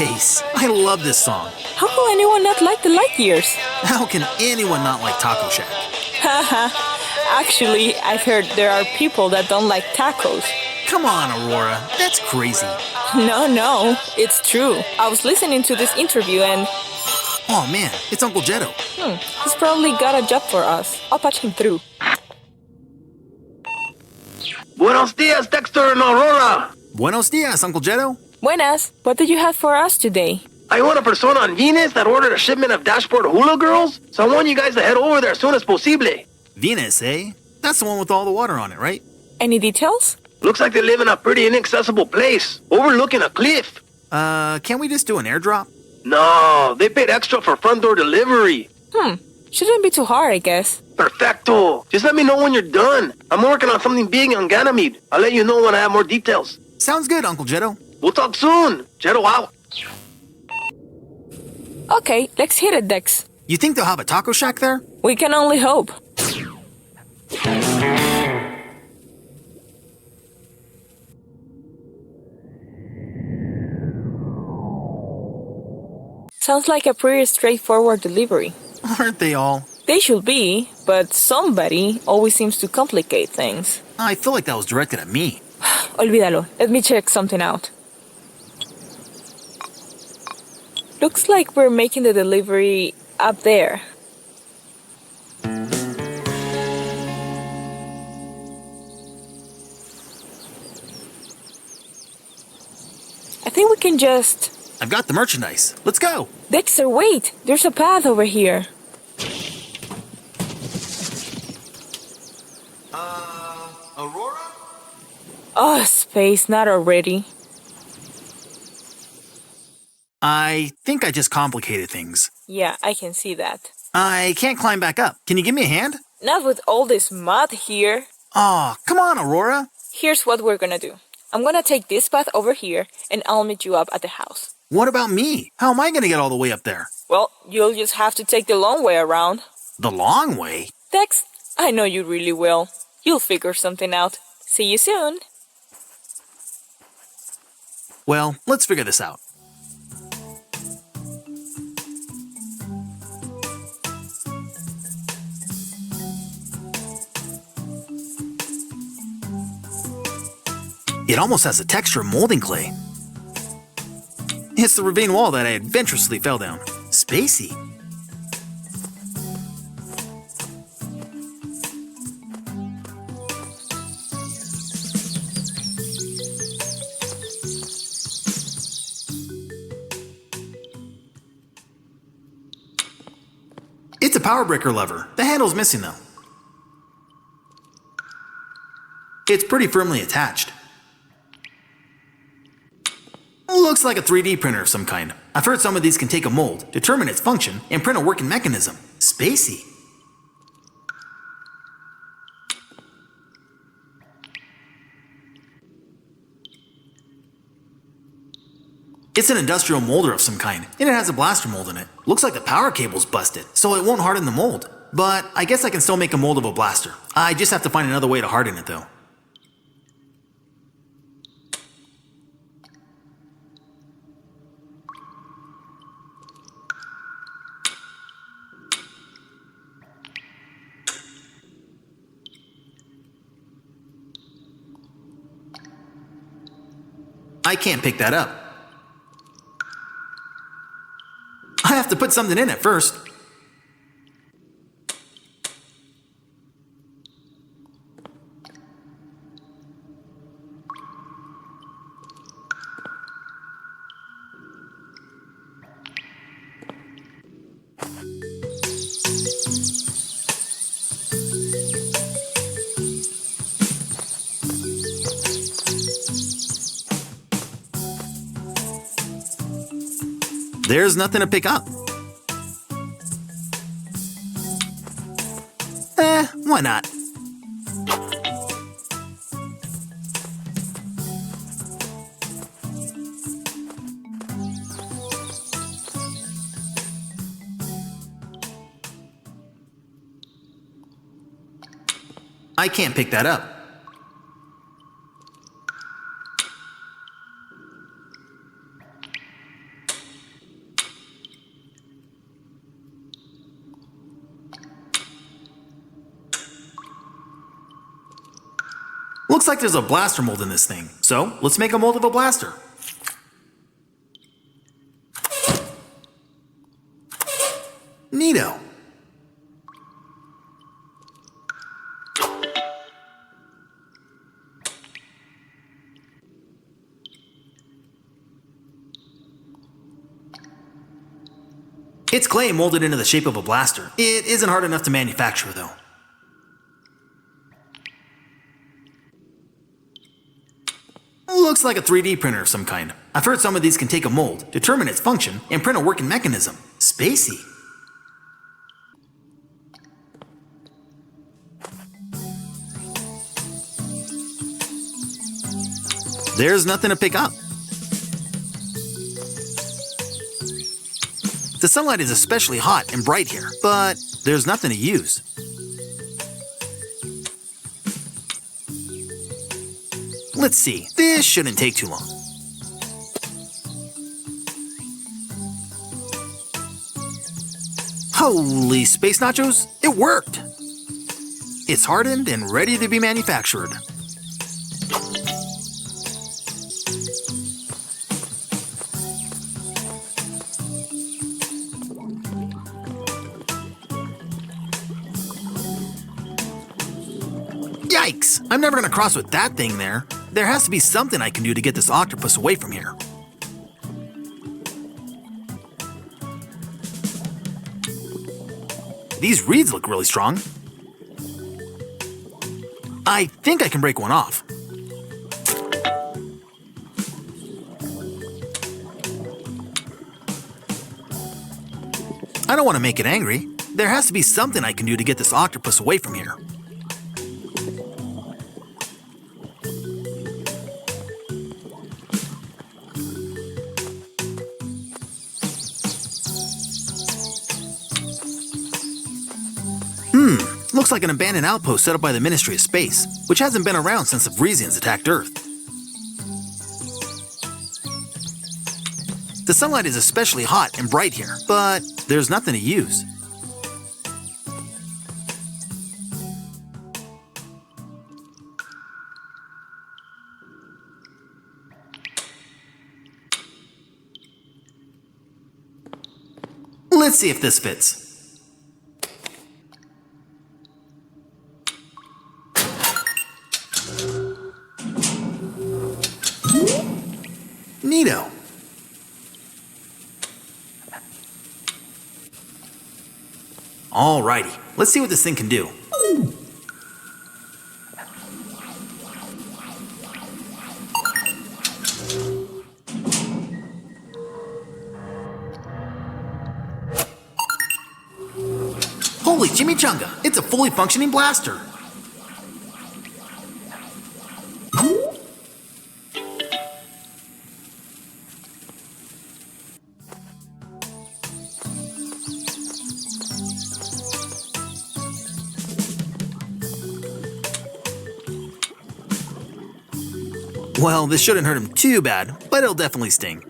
Space. I love this song. How can anyone not like the light years? How can anyone not like Taco Shack? Haha. Actually, I've heard there are people that don't like tacos. Come on, Aurora. That's crazy. No, it's true. I was listening to this interview and... Oh man, it's Uncle Jetto. He's probably got a job for us. I'll patch him through. Buenos dias, Dexter and Aurora. Buenos dias, Uncle Jetto. Buenas. What did you have for us today? I own a persona on Venus that ordered a shipment of dashboard hula girls, so I want you guys to head over there as soon as posible. Venus, eh? That's the one with all the water on it, right? Any details? Looks like they live in a pretty inaccessible place, overlooking a cliff. Can't we just do an airdrop? No, they paid extra for front door delivery. Shouldn't be too hard, I guess. Perfecto. Just let me know when you're done. I'm working on something big on Ganymede. I'll let you know when I have more details. Sounds good, Uncle Jetto. We'll talk soon. Jetto out. Okay, let's hit it, Dex. You think they'll have a taco shack there? We can only hope. Sounds like a pretty straightforward delivery. Aren't they all? They should be, but somebody always seems to complicate things. I feel like that was directed at me. Olvídalo. Let me check something out. Looks like we're making the delivery up there. I think we can just... I've got the merchandise. Let's go. Dexter, wait! There's a path over here. Aurora? Oh, space, not already. I think I just complicated things. Yeah, I can see that. I can't climb back up. Can you give me a hand? Not with all this mud here. Aw, come on, Aurora. Here's what we're gonna do. I'm gonna take this path over here, and I'll meet you up at the house. What about me? How am I gonna get all the way up there? Well, you'll just have to take the long way around. The long way? Dex, I know you really will. You'll figure something out. See you soon. Well, let's figure this out. It almost has the texture of molding clay. It's the ravine wall that I adventurously fell down. Spacey. It's a power breaker lever. The handle's missing though. It's pretty firmly attached. Looks like a 3D printer of some kind. I've heard some of these can take a mold, determine its function, and print a working mechanism. Spacey. It's an industrial molder of some kind, and it has a blaster mold in it. Looks like the power cable's busted, so it won't harden the mold. But I guess I can still make a mold of a blaster. I just have to find another way to harden it though. I can't pick that up. I have to put something in it first. There's nothing to pick up. Why not? I can't pick that up. Looks like there's a blaster mold in this thing, so let's make a mold of a blaster. Neato. It's clay molded into the shape of a blaster. It isn't hard enough to manufacture, though. Looks like a 3D printer of some kind. I've heard some of these can take a mold, determine its function, and print a working mechanism. Spacey. There's nothing to pick up. The sunlight is especially hot and bright here, but there's nothing to use. Let's see, this shouldn't take too long. Holy space nachos, it worked! It's hardened and ready to be manufactured. Yikes! I'm never gonna cross with that thing there. There has to be something I can do to get this octopus away from here. These reeds look really strong. I think I can break one off. I don't want to make it angry. There has to be something I can do to get this octopus away from here. Looks like an abandoned outpost set up by the Ministry of Space, which hasn't been around since the Vreesians attacked Earth. The sunlight is especially hot and bright here, but there's nothing to use. Let's see if this fits. Neato. Alrighty, let's see what this thing can do. Holy chimichanga, it's a fully functioning blaster. Well, this shouldn't hurt him too bad, but it'll definitely sting.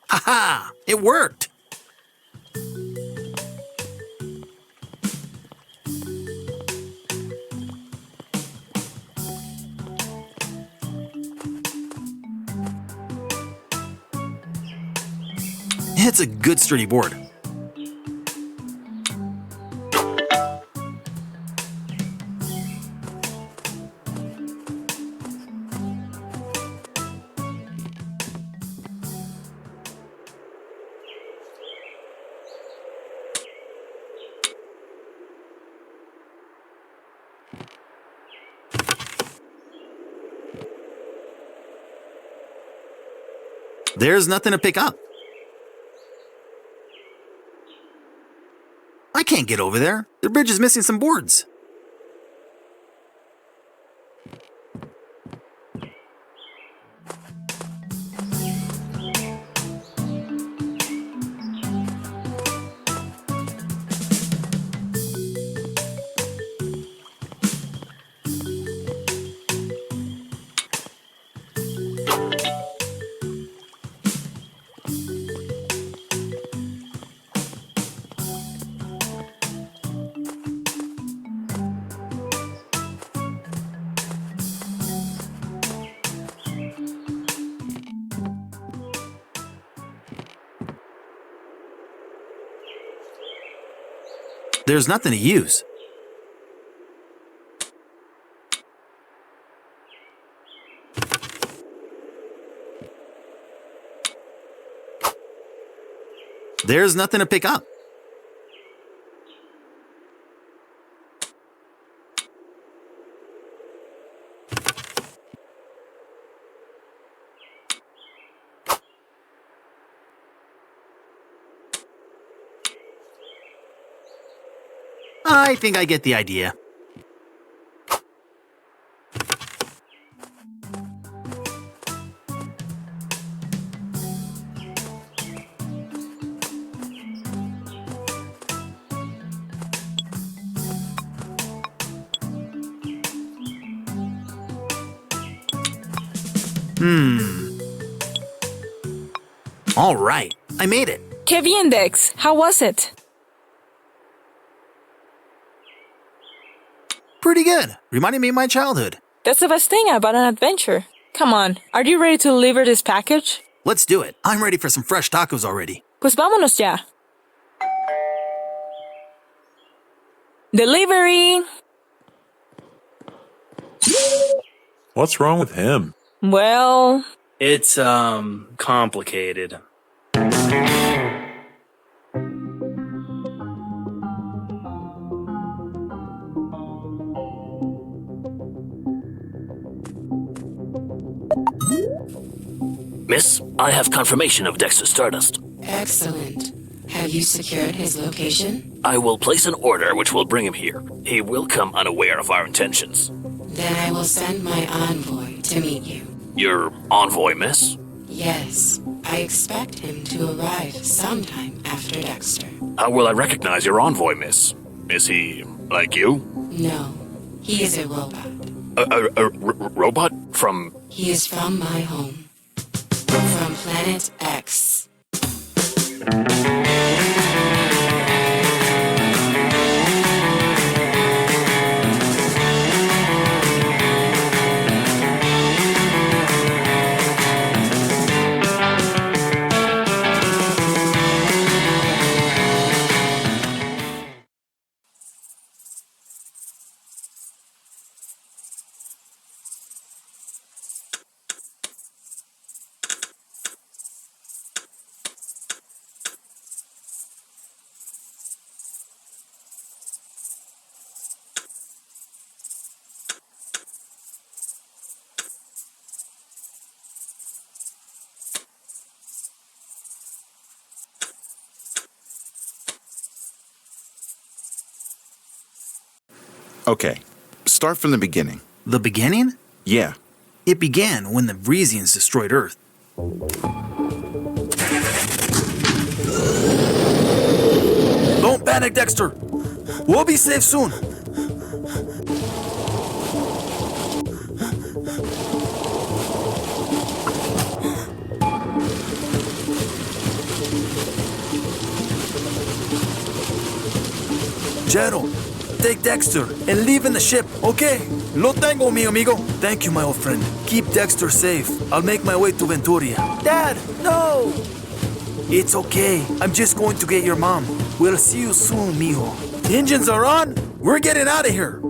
Haha! It worked! It's a good sturdy board. There's nothing to pick up. I can't get over there. The bridge is missing some boards. There's nothing to use. There's nothing to pick up. I think I get the idea. All right, I made it. Que bien, Dex. How was it? Pretty good. Reminded me of my childhood. That's the best thing about an adventure. Come on, are you ready to deliver this package? Let's do it. I'm ready for some fresh tacos already. Pues vámonos ya. Delivery! What's wrong with him? Well... It's, complicated. Miss, I have confirmation of Dexter Stardust. Excellent. Have you secured his location? I will place an order which will bring him here. He will come unaware of our intentions. Then I will send my envoy to meet you. Your envoy, miss? Yes, I expect him to arrive sometime after Dexter. How will I recognize your envoy, miss? Is he like you? No, he is a robot. A robot? From... He is from my home. From Planet X. Okay, start from the beginning. The beginning? Yeah. It began when the Vreesians destroyed Earth. Don't panic, Dexter. We'll be safe soon. Jero, take Dexter and leave in the ship, okay? Lo tengo, mi amigo. Thank you, my old friend. Keep Dexter safe. I'll make my way to Venturia. Dad, no! It's okay. I'm just going to get your mom. We'll see you soon, mijo. The engines are on. We're getting out of here.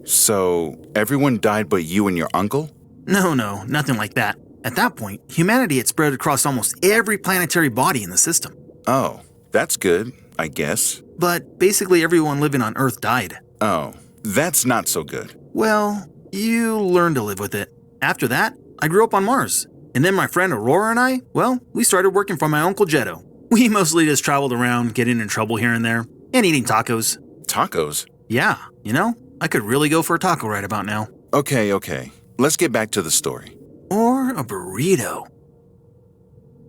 So, everyone died but you and your uncle? No, nothing like that. At that point, humanity had spread across almost every planetary body in the system. Oh, that's good, I guess. But basically everyone living on Earth died. Oh, that's not so good. Well, you learn to live with it. After that, I grew up on Mars. And then my friend Aurora and I, we started working for my Uncle Jetto. We mostly just traveled around, getting in trouble here and there, and eating tacos. Tacos? Yeah, I could really go for a taco right about now. Okay. Let's get back to the story. Or a burrito.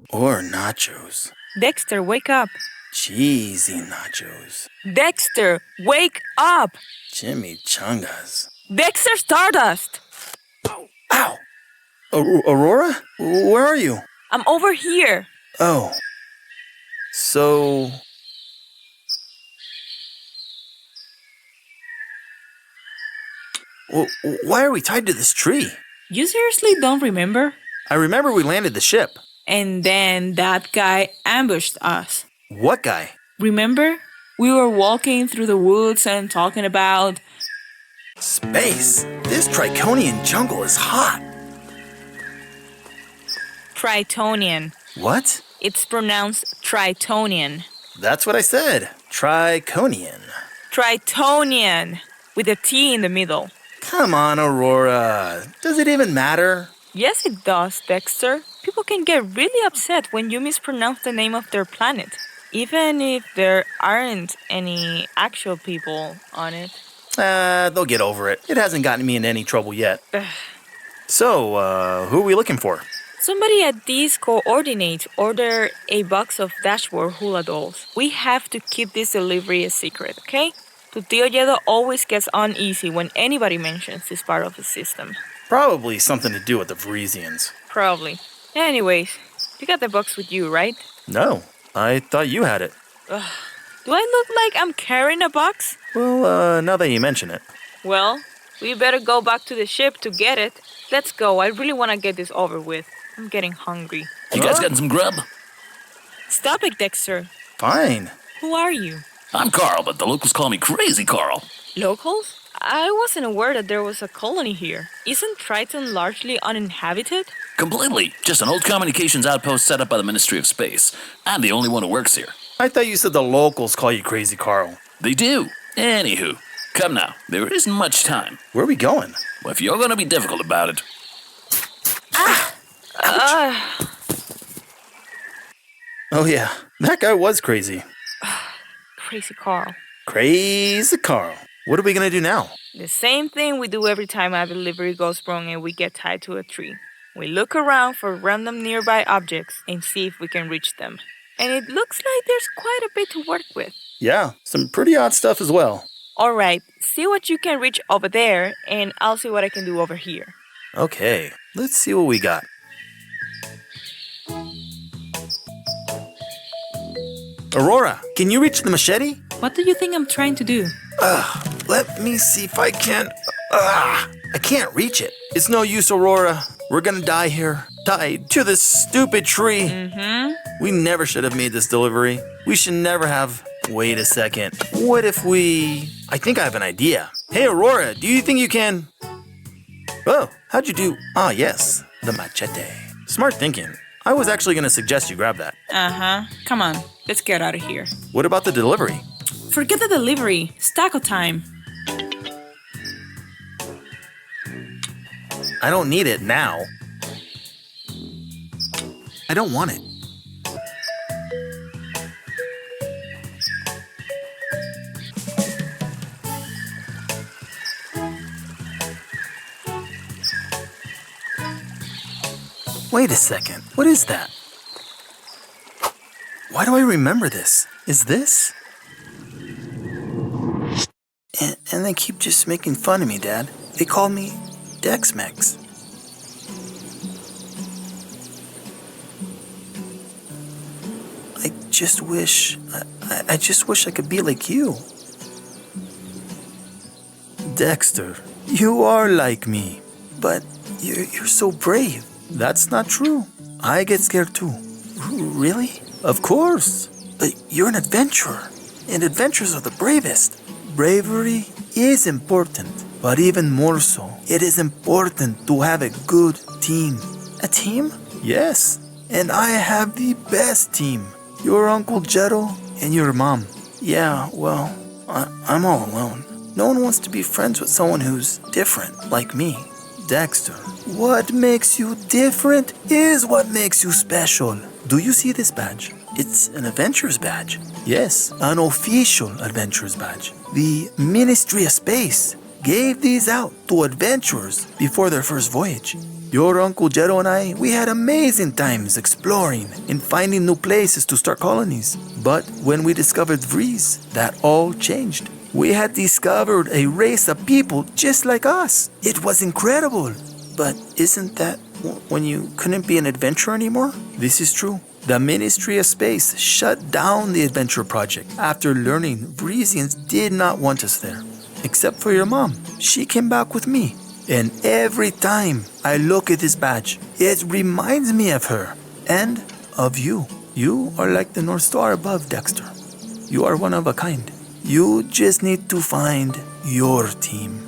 Or nachos. Dexter, wake up. Cheesy nachos. Dexter, wake up. Chimichangas. Dexter Stardust. Ow! Aurora? Where are you? I'm over here. Oh. So... Why are we tied to this tree? You seriously don't remember? I remember we landed the ship. And then that guy ambushed us. What guy? Remember? We were walking through the woods and talking about... Space. This Triconian jungle is hot. Tritonian. What? It's pronounced Tritonian. That's what I said. Triconian. Tritonian. With a T in the middle. Come on, Aurora. Does it even matter? Yes, it does, Dexter. People can get really upset when you mispronounce the name of their planet, even if there aren't any actual people on it. They'll get over it. It hasn't gotten me into any trouble yet. So, who are we looking for? Somebody at these coordinates ordered a box of dashboard hula dolls. We have to keep this delivery a secret, okay? Tu tío Yedo always gets uneasy when anybody mentions this part of the system. Probably something to do with the Varisians. Probably. Anyways, you got the box with you, right? No, I thought you had it. Do I look like I'm carrying a box? Well, now that you mention it. Well, we better go back to the ship to get it. Let's go. I really want to get this over with. I'm getting hungry. You guys getting some grub? Stop it, Dexter. Fine. Who are you? I'm Carl, but the locals call me Crazy Carl. Locals? I wasn't aware that there was a colony here. Isn't Triton largely uninhabited? Completely. Just an old communications outpost set up by the Ministry of Space. I'm the only one who works here. I thought you said the locals call you Crazy Carl. They do. Anywho, come now. There isn't much time. Where are we going? Well, if you're going to be difficult about it. Oh yeah, that guy was crazy. Crazy Carl. Crazy Carl. What are we gonna do now? The same thing we do every time a delivery goes wrong and we get tied to a tree. We look around for random nearby objects and see if we can reach them. And it looks like there's quite a bit to work with. Yeah, some pretty odd stuff as well. Alright, see what you can reach over there, and I'll see what I can do over here. Okay, let's see what we got. Aurora, can you reach the machete? What do you think I'm trying to do? Let me see if I can. I can't reach it. It's no use, Aurora. We're gonna die here. Tied to this stupid tree. We never should have made this delivery. We should never have. Wait a second. What if we... I think I have an idea. Hey, Aurora, do you think you can... Oh, how'd you do... Ah, yes, the machete. Smart thinking. I was actually gonna suggest you grab that. Come on, let's get out of here. What about the delivery? Forget the delivery. It's taco time. I don't need it now. I don't want it. Wait a second. What is that? Why do I remember this? Is this? And they keep just making fun of me, Dad. They call me Dex-Mex. I just wish I could be like you. Dexter, you are like me, but you're so brave. That's not true. I get scared too. Really? Of course. But you're an adventurer, and adventurers are the bravest. Bravery is important, but even more so, it is important to have a good team. A team? Yes. And I have the best team. Your Uncle Jero and your mom. Yeah, well, I'm all alone. No one wants to be friends with someone who's different, like me. Dexter, what makes you different is what makes you special. Do you see this badge? It's an adventurer's badge. Yes, an official adventurer's badge. The Ministry of Space gave these out to adventurers before their first voyage. Your Uncle Jero and I, we had amazing times exploring and finding new places to start colonies. But when we discovered Vries, that all changed. We had discovered a race of people just like us. It was incredible. But isn't that when you couldn't be an adventurer anymore? This is true. The Ministry of Space shut down the adventure project after learning Vriesians did not want us there. Except for your mom. She came back with me. And every time I look at this badge, it reminds me of her and of you. You are like the North Star above, Dexter. You are one of a kind. You just need to find your team.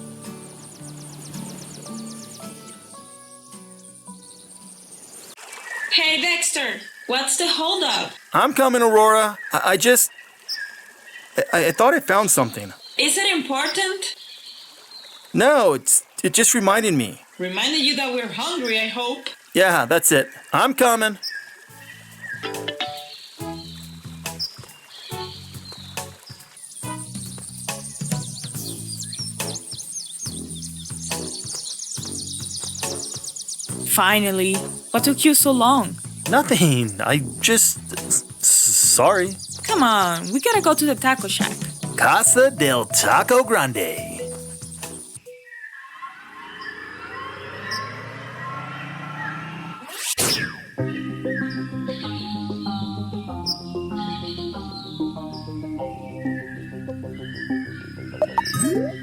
Hey, Dexter, what's the holdup? I'm coming, Aurora. I thought I found something. Is it important? No, it just reminded me. Reminded you that we're hungry, I hope. Yeah, that's it. I'm coming. Finally. What took you so long? Nothing. Sorry. Come on, we gotta go to the taco shack. Casa del Taco Grande.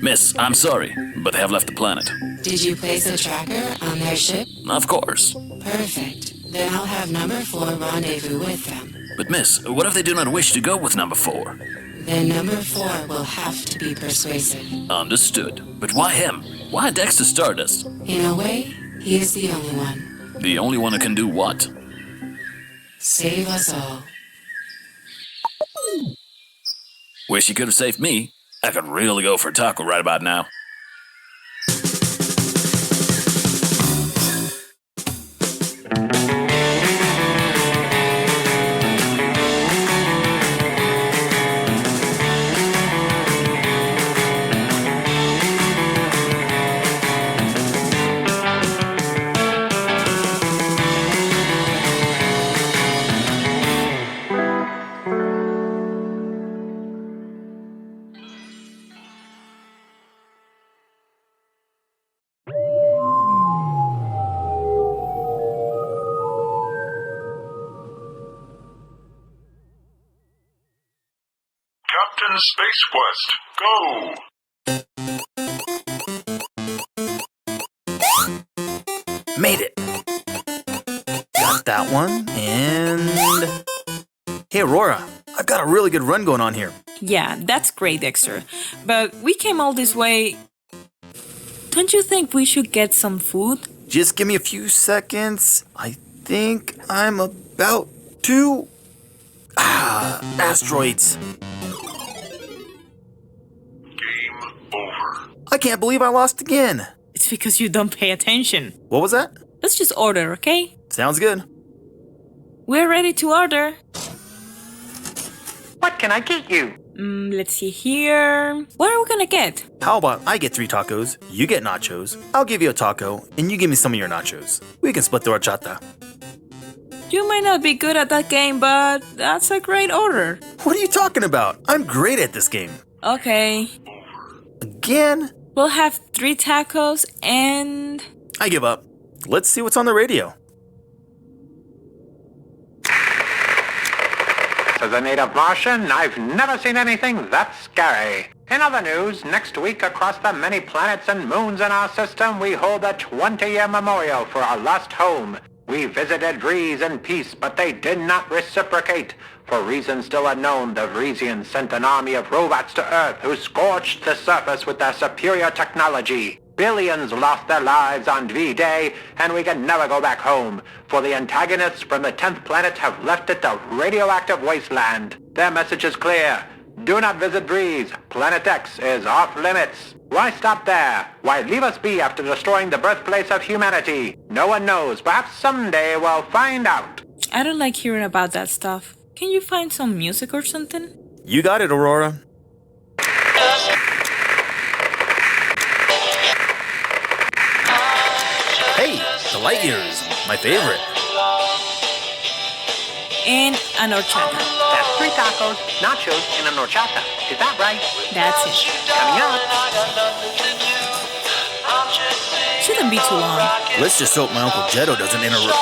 Miss, I'm sorry, but they have left the planet. Did you place a tracker on their ship? Of course. Perfect. Then I'll have number 4 rendezvous with them. But miss, what if they do not wish to go with number 4? Then number 4 will have to be persuasive. Understood. But why him? Why Dexter Stardust? In a way, he is the only one. The only one who can do what? Save us all. Wish he could have saved me. I could really go for a taco right about now. Captain Space Quest, go! Made it. Got that one, and... Hey, Aurora, I've got a really good run going on here. Yeah, that's great, Dexter. But we came all this way. Don't you think we should get some food? Just give me a few seconds. I think I'm about to... asteroids. Game over. I can't believe I lost again. It's because you don't pay attention. What was that? Let's just order, okay? Sounds good. We're ready to order. What can I get you? Let's see here. What are we gonna get? How about I get 3 tacos, you get nachos, I'll give you a taco, and you give me some of your nachos. We can split the horchata. You might not be good at that game, but that's a great order. What are you talking about? I'm great at this game. Okay. Again? We'll have 3 tacos and... I give up. Let's see what's on the radio. As a native Martian, I've never seen anything that scary. In other news, next week across the many planets and moons in our system, we hold a 20-year memorial for our lost home. We visited Vries in peace, but they did not reciprocate. For reasons still unknown, the Vriesians sent an army of robots to Earth who scorched the surface with their superior technology. Billions lost their lives on V-Day, and we can never go back home, for the antagonists from the 10th planet have left it a radioactive wasteland. Their message is clear. Do not visit Vries. Planet X is off limits. Why stop there? Why leave us be after destroying the birthplace of humanity? No one knows. Perhaps someday we'll find out. I don't like hearing about that stuff. Can you find some music or something? You got it, Aurora. Hey, the light years. My favorite. And an horchata. That's 3 tacos, nachos, and a horchata. Is that right? That's it. Coming up. Shouldn't be too long. Let's just hope my Uncle Jetto doesn't interrupt.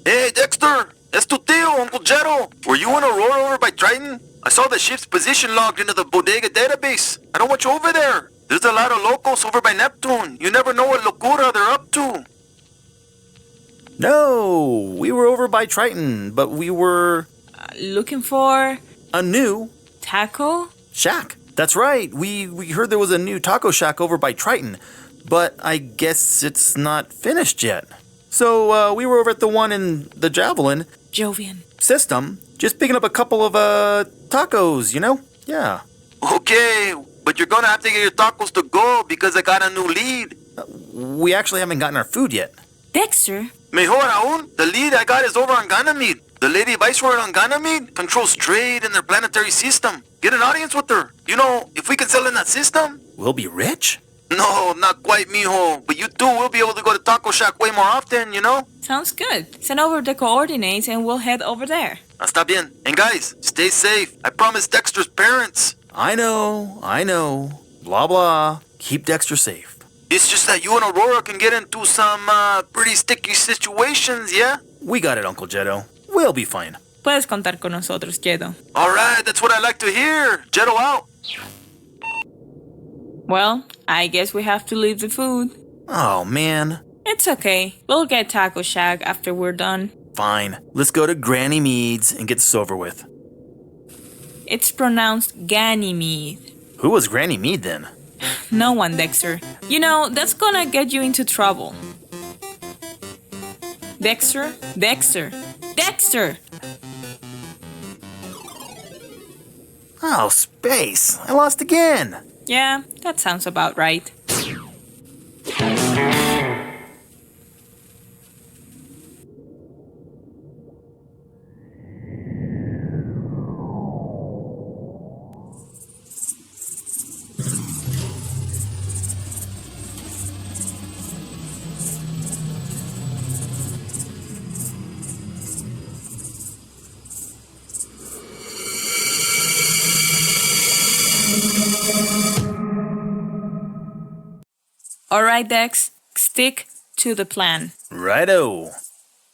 Hey, Dexter! Es tu tío, Uncle Jetto! Were you in Aurora over by Triton? I saw the ship's position logged into the bodega database. I don't want you over there. There's a lot of locals over by Neptune. You never know what locura they're up to. No, we were over by Triton, but we were Looking for a new taco? shack. That's right. We heard there was a new taco shack over by Triton, but I guess it's not finished yet. So we were over at the one in the Javelin Jovian. system, just picking up a couple of tacos, you know? Yeah. Okay, but you're gonna have to get your tacos to go because I got a new lead. We actually haven't gotten our food yet. Dexter? Mejor aún, the lead I got is over on Ganymede. The lady viceroy on Ganymede controls trade in their planetary system. Get an audience with her. You know, if we can sell in that system. We'll be rich? No, not quite, mijo. But you two will be able to go to Taco Shack way more often, you know? Sounds good. Send over the coordinates and we'll head over there. Está bien. And guys, stay safe. I promised Dexter's parents. I know. Blah, blah. Keep Dexter safe. It's just that you and Aurora can get into some pretty sticky situations, yeah? We got it, Uncle Jetto. We'll be fine. Puedes contar con nosotros, Jedo. Alright, that's what I like to hear. Jetto out. Well, I guess we have to leave the food. Oh, man. It's okay. We'll get Taco Shack after we're done. Fine. Let's go to Granny Mead's and get this over with. It's pronounced Ganymede. Who was Granny Mead then? No one, Dexter. You know, that's gonna get you into trouble. Dexter? Oh, space. I lost again. Yeah, that sounds about right. Alright, Dex, stick to the plan. Righto.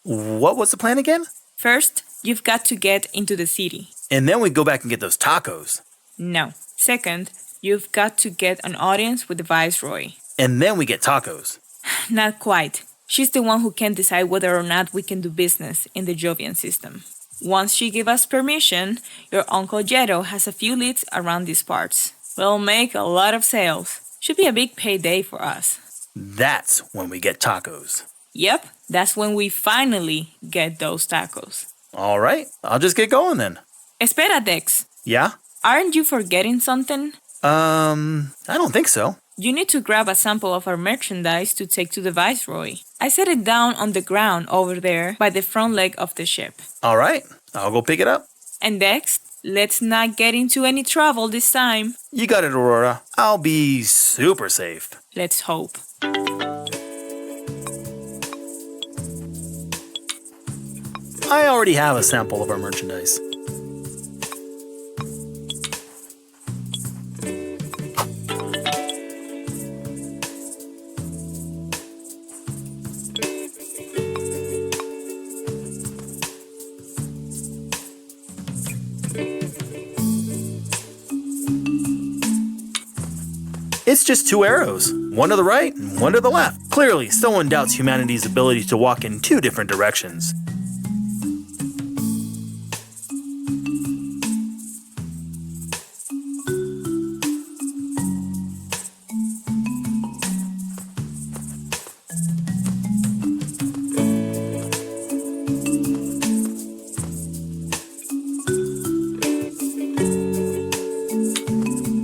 What was the plan again? First, you've got to get into the city. And then we go back and get those tacos. No. Second, you've got to get an audience with the Viceroy. And then we get tacos. Not quite. She's the one who can decide whether or not we can do business in the Jovian system. Once she gives us permission, your Uncle Jetto has a few leads around these parts. We'll make a lot of sales. Should be a big payday for us. That's when we get tacos. Yep, that's when we finally get those tacos. All right, I'll just get going then. Espera, Dex. Yeah? Aren't you forgetting something? I don't think so. You need to grab a sample of our merchandise to take to the Viceroy. I set it down on the ground over there by the front leg of the ship. All right, I'll go pick it up. And Dex, let's not get into any trouble this time. You got it, Aurora. I'll be super safe. Let's hope. I already have a sample of our merchandise. It's just 2 arrows, one to the right and one to the left. Clearly, someone doubts humanity's ability to walk in 2 different directions.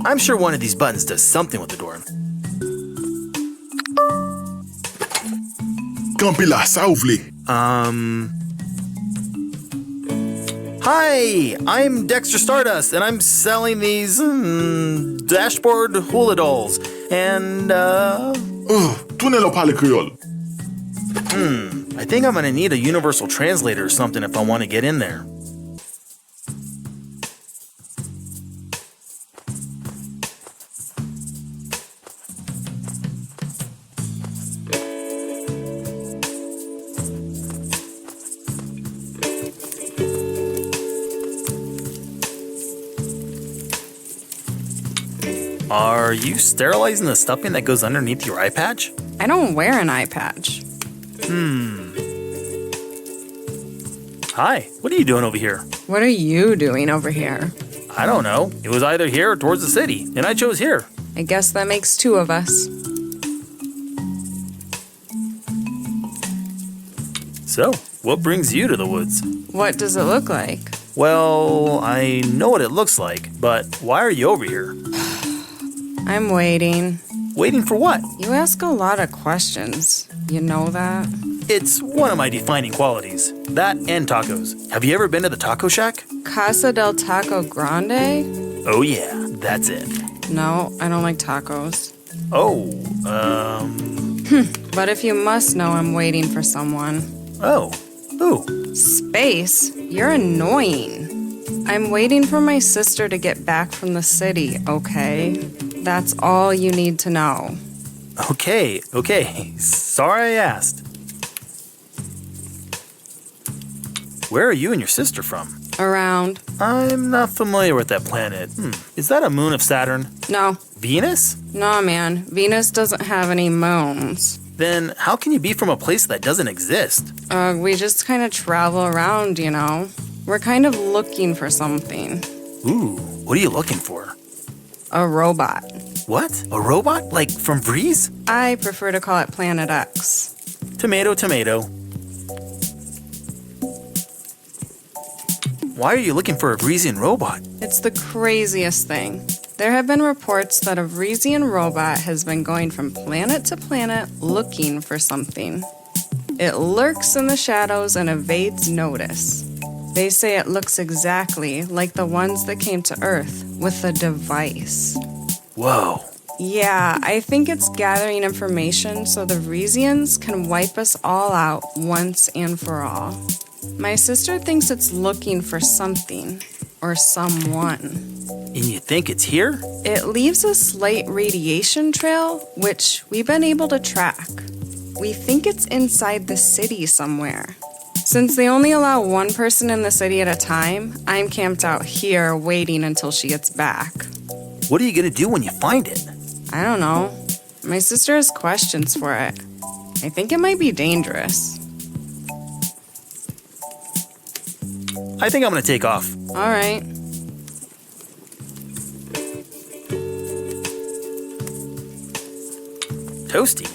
I'm sure one of these buttons does something with the door. Campila, sauvli. Hi, I'm Dexter Stardust, and I'm selling these dashboard hula dolls. And Tu ne lo pali Creole. I think I'm gonna need a universal translator or something if I want to get in there. Are you sterilizing the stuffing that goes underneath your eye patch? I don't wear an eye patch. Hi, what are you doing over here? What are you doing over here? I don't know. It was either here or towards the city, and I chose here. I guess that makes two of us. So, what brings you to the woods? What does it look like? Well, I know what it looks like, but why are you over here? I'm waiting. Waiting for what? You ask a lot of questions. You know that? It's one of my defining qualities. That and tacos. Have you ever been to the taco shack? Casa del Taco Grande? Oh yeah, that's it. No, I don't like tacos. Oh, But if you must know, I'm waiting for someone. Oh, who? Space? You're annoying. I'm waiting for my sister to get back from the city, okay? That's all you need to know. Okay. Sorry I asked. Where are you and your sister from? Around. I'm not familiar with that planet. Is that a moon of Saturn? No. Venus? No, man. Venus doesn't have any moons. Then how can you be from a place that doesn't exist? We just kind of travel around, you know? We're kind of looking for something. Ooh, what are you looking for? A robot. What? A robot? Like from Breeze? I prefer to call it Planet X. Tomato. Why are you looking for a Breezian robot? It's the craziest thing. There have been reports that a Breezian robot has been going from planet to planet looking for something. It lurks in the shadows and evades notice. They say it looks exactly like the ones that came to Earth with a device. Whoa. Yeah, I think it's gathering information so the Breezians can wipe us all out once and for all. My sister thinks it's looking for something or someone. And you think it's here? It leaves a slight radiation trail, which we've been able to track. We think it's inside the city somewhere. Since they only allow one person in the city at a time, I'm camped out here waiting until she gets back. What are you gonna do when you find it? I don't know. My sister has questions for it. I think it might be dangerous. I think I'm gonna take off. All right. Toasty.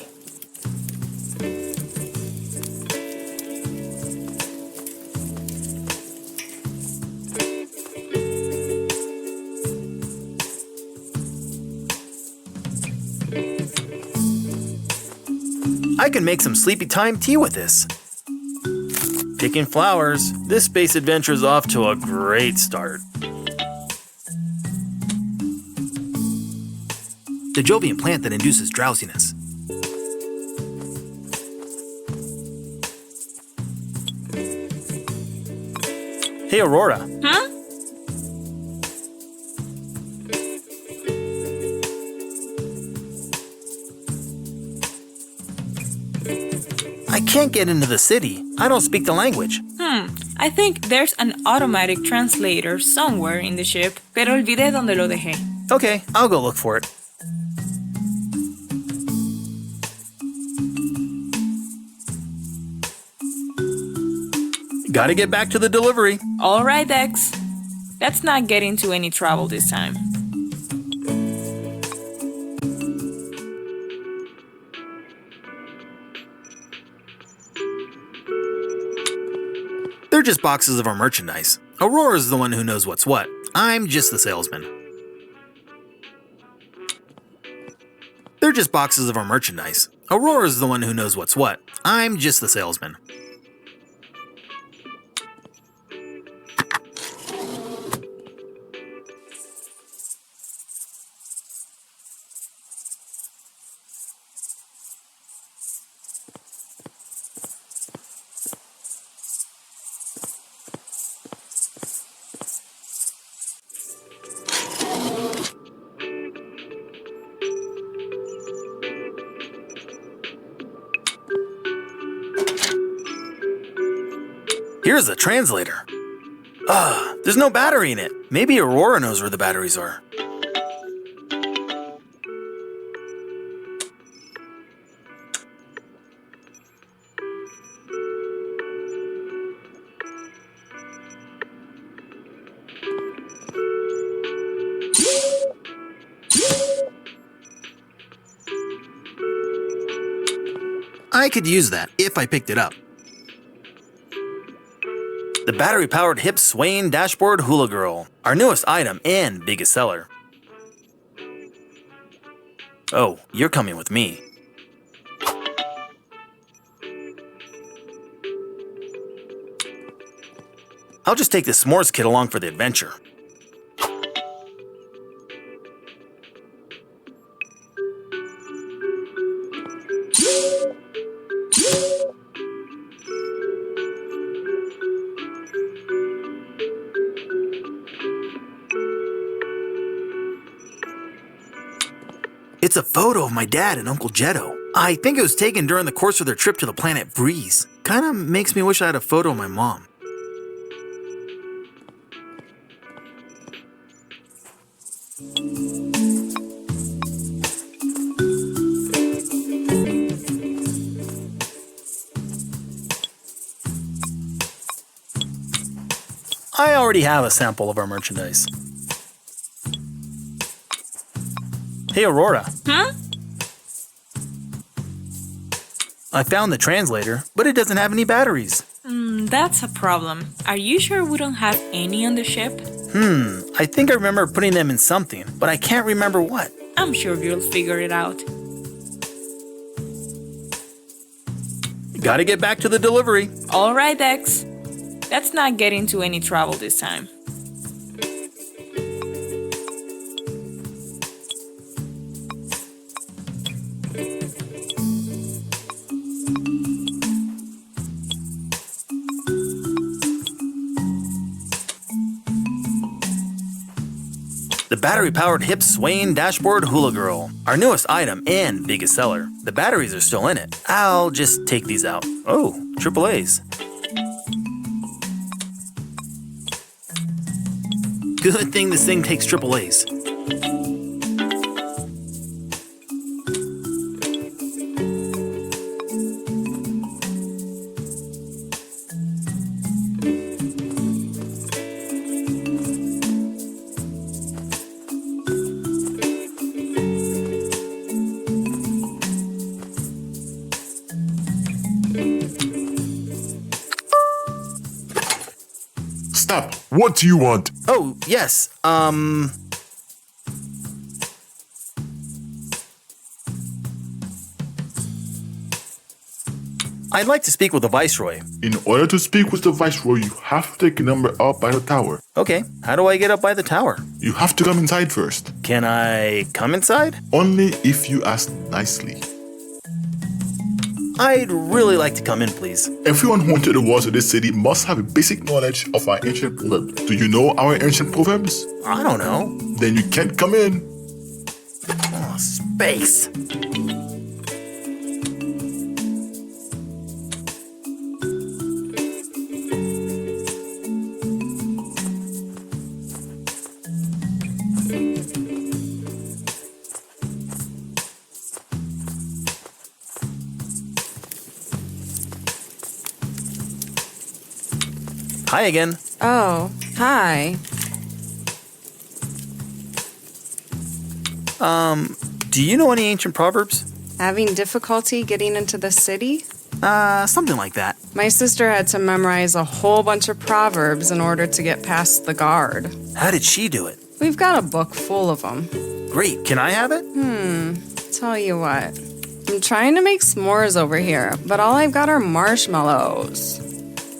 I can make some sleepy time tea with this. Picking flowers, this space adventure is off to a great start. The Jovian plant that induces drowsiness. Hey, Aurora. Huh? I can't get into the city. I don't speak the language. I think there's an automatic translator somewhere in the ship, pero olvidé donde lo dejé. Okay, I'll go look for it. Gotta get back to the delivery. All right, Dex. Let's not get into any trouble this time. They're just boxes of our merchandise. Aurora's the one who knows what's what. I'm just the salesman. They're just boxes of our merchandise. Aurora's the one who knows what's what. I'm just the salesman. Here's the translator. There's no battery in it. Maybe Aurora knows where the batteries are. I could use that if I picked it up. The battery-powered hip-swaying dashboard hula girl, our newest item and biggest seller. Oh, you're coming with me. I'll just take the s'mores kit along for the adventure. It's a photo of my dad and Uncle Jetto. I think it was taken during the course of their trip to the planet Breeze. Kinda makes me wish I had a photo of my mom. I already have a sample of our merchandise. Hey, Aurora. Huh? I found the translator, but it doesn't have any batteries. That's a problem. Are you sure we don't have any on the ship? I think I remember putting them in something, but I can't remember what. I'm sure you'll figure it out. Gotta get back to the delivery. All right, Dex. Let's not get into any trouble this time. The battery-powered hip-swaying dashboard hula girl, our newest item and biggest seller. The batteries are still in it. I'll just take these out. Oh, AAAs. Good thing this thing takes AAAs. Stop! What do you want? Oh, yes, I'd like to speak with the Viceroy. In order to speak with the Viceroy, you have to take a number up by the tower. Okay, how do I get up by the tower? You have to come inside first. Can I come inside? Only if you ask nicely. I'd really like to come in, please. Everyone who entered the walls of this city must have a basic knowledge of our ancient proverbs. Do you know our ancient proverbs? I don't know. Then you can't come in. Oh, space. Hi again. Oh, hi. Do you know any ancient proverbs? Having difficulty getting into the city? Something like that. My sister had to memorize a whole bunch of proverbs in order to get past the guard. How did she do it? We've got a book full of them. Great, can I have it? Tell you what. I'm trying to make s'mores over here, but all I've got are marshmallows.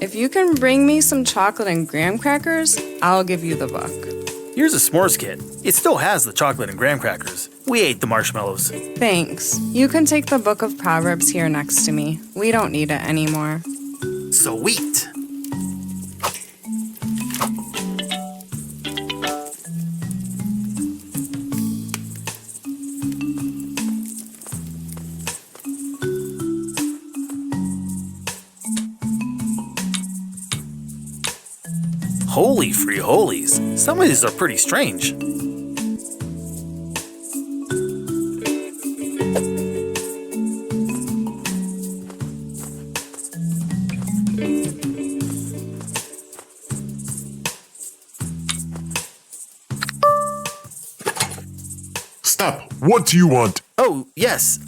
If you can bring me some chocolate and graham crackers, I'll give you the book. Here's a s'mores kit. It still has the chocolate and graham crackers. We ate the marshmallows. Thanks. You can take the book of Proverbs here next to me. We don't need it anymore. Sweet. Holy free holies. Some of these are pretty strange. Stop. What do you want? Oh, yes.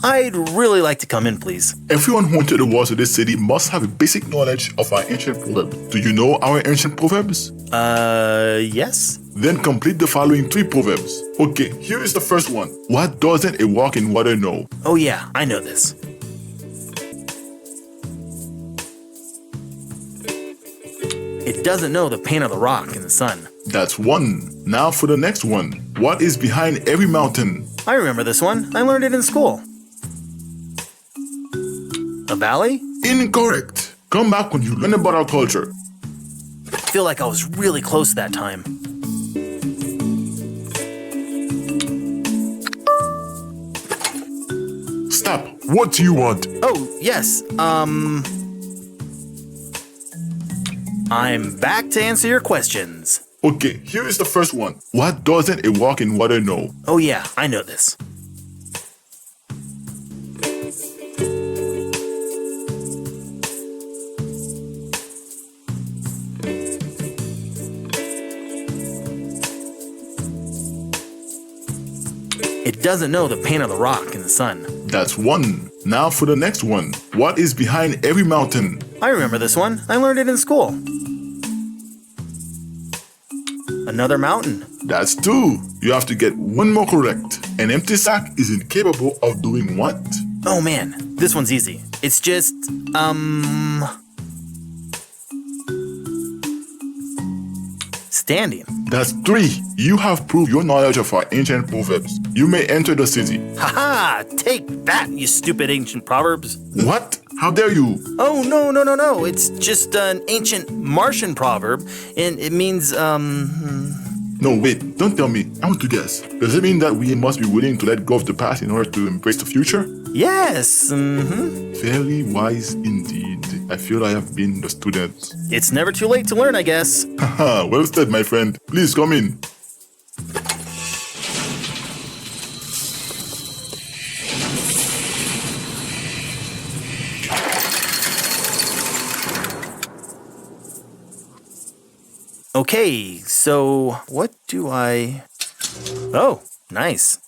I'd really like to come in, please. Everyone who entered the walls of this city must have a basic knowledge of our ancient proverbs. Do you know our ancient proverbs? Yes? Then complete the following 3 proverbs. Okay, here is the first one. What doesn't a walk in water know? Oh yeah, I know this. It doesn't know the pain of the rock in the sun. That's 1. Now for the next one. What is behind every mountain? I remember this one. I learned it in school. A valley? Incorrect. Come back when you learn about our culture. I feel like I was really close that time. Stop. What do you want? Oh, yes. I'm back to answer your questions. Okay, here is the first one. What doesn't a walk in water know? Oh yeah, I know this. It doesn't know the pain of the rock in the sun. That's 1. Now for the next one. What is behind every mountain? I remember this one. I learned it in school. Another mountain. That's 2. You have to get 1 more correct. An empty sack is incapable of doing what? Oh man, this one's easy. It's just, standing. That's 3. You have proved your knowledge of our ancient proverbs. You may enter the city. Haha! Take that, you stupid ancient proverbs. What? How dare you? Oh, no. It's just an ancient Martian proverb, and it means, No, wait. Don't tell me. I want to guess. Does it mean that we must be willing to let go of the past in order to embrace the future? Yes, Very wise indeed. I feel I have been the student. It's never too late to learn, I guess. Haha, well said, my friend. Please come in. Okay, so what do I... Oh, nice.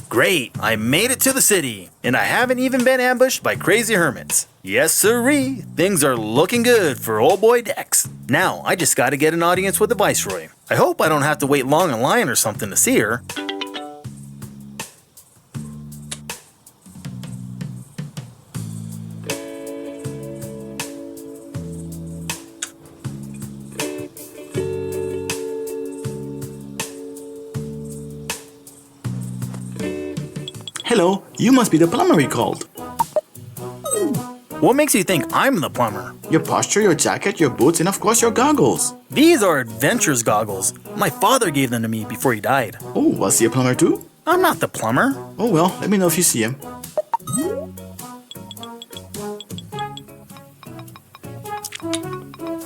Great, I made it to the city, and I haven't even been ambushed by crazy hermits. Yes sirree, things are looking good for old boy Dex. Now, I just gotta get an audience with the Viceroy. I hope I don't have to wait long in line or something to see her. Hello, you must be the plumber we called. What makes you think I'm the plumber? Your posture, your jacket, your boots, and of course your goggles. These are adventurer's goggles. My father gave them to me before he died. Oh, was he a plumber too? I'm not the plumber. Oh well, let me know if you see him.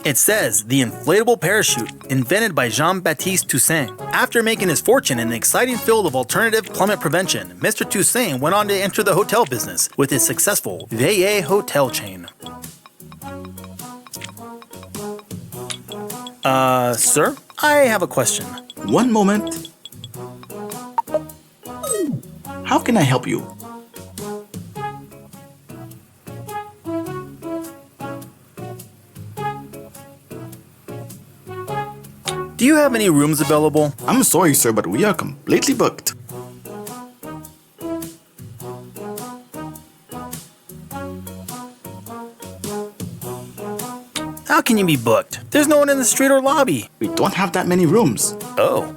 It says, the inflatable parachute, invented by Jean-Baptiste Toussaint. After making his fortune in the exciting field of alternative plummet prevention, Mr. Toussaint went on to enter the hotel business with his successful Veillé hotel chain. Sir, I have a question. One moment. How can I help you? Do you have any rooms available? I'm sorry, sir, but we are completely booked. How can you be booked? There's no one in the street or lobby. We don't have that many rooms. Oh.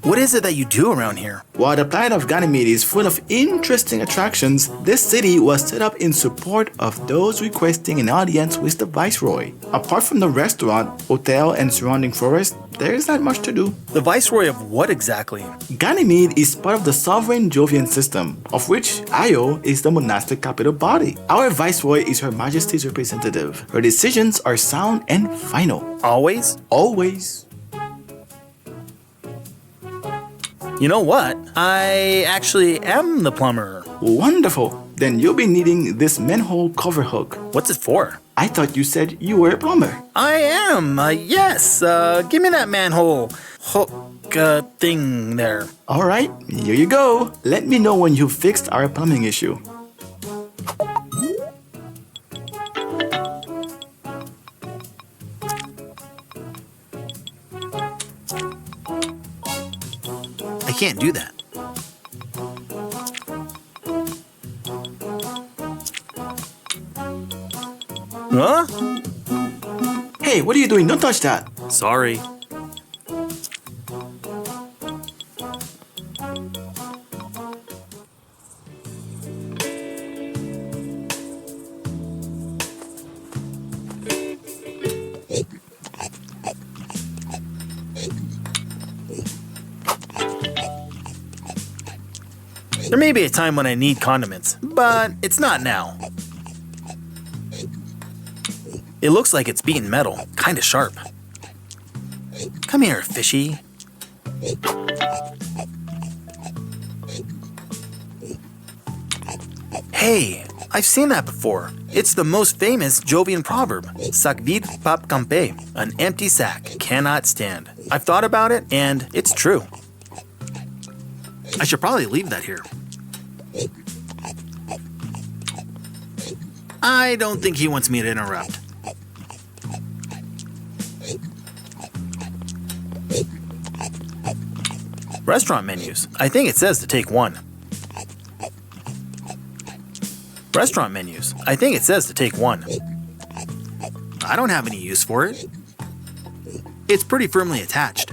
Would What is it that you do around here? While the planet of Ganymede is full of interesting attractions, this city was set up in support of those requesting an audience with the Viceroy. Apart from the restaurant, hotel, and surrounding forest, there is not much to do. The Viceroy of what exactly? Ganymede is part of the sovereign Jovian system, of which Io is the monastic capital body. Our Viceroy is Her Majesty's representative. Her decisions are sound and final. Always? Always. You know what? I actually am the plumber. Wonderful. Then you'll be needing this manhole cover hook. What's it for? I thought you said you were a plumber. I am, yes. Give me that manhole hook thing there. Alright, here you go. Let me know when you've fixed our plumbing issue. I can't do that. Huh? Hey, what are you doing? Don't touch that. Sorry. There may be a time when I need condiments, but it's not now. It looks like it's beaten metal, kinda sharp. Come here, fishy. Hey, I've seen that before. It's the most famous Jovian proverb, sac vide pap campe, an empty sack cannot stand. I've thought about it, and it's true. I should probably leave that here. I don't think he wants me to interrupt. Restaurant menus. I think it says to take one. Restaurant menus. I think it says to take one. I don't have any use for it. It's pretty firmly attached.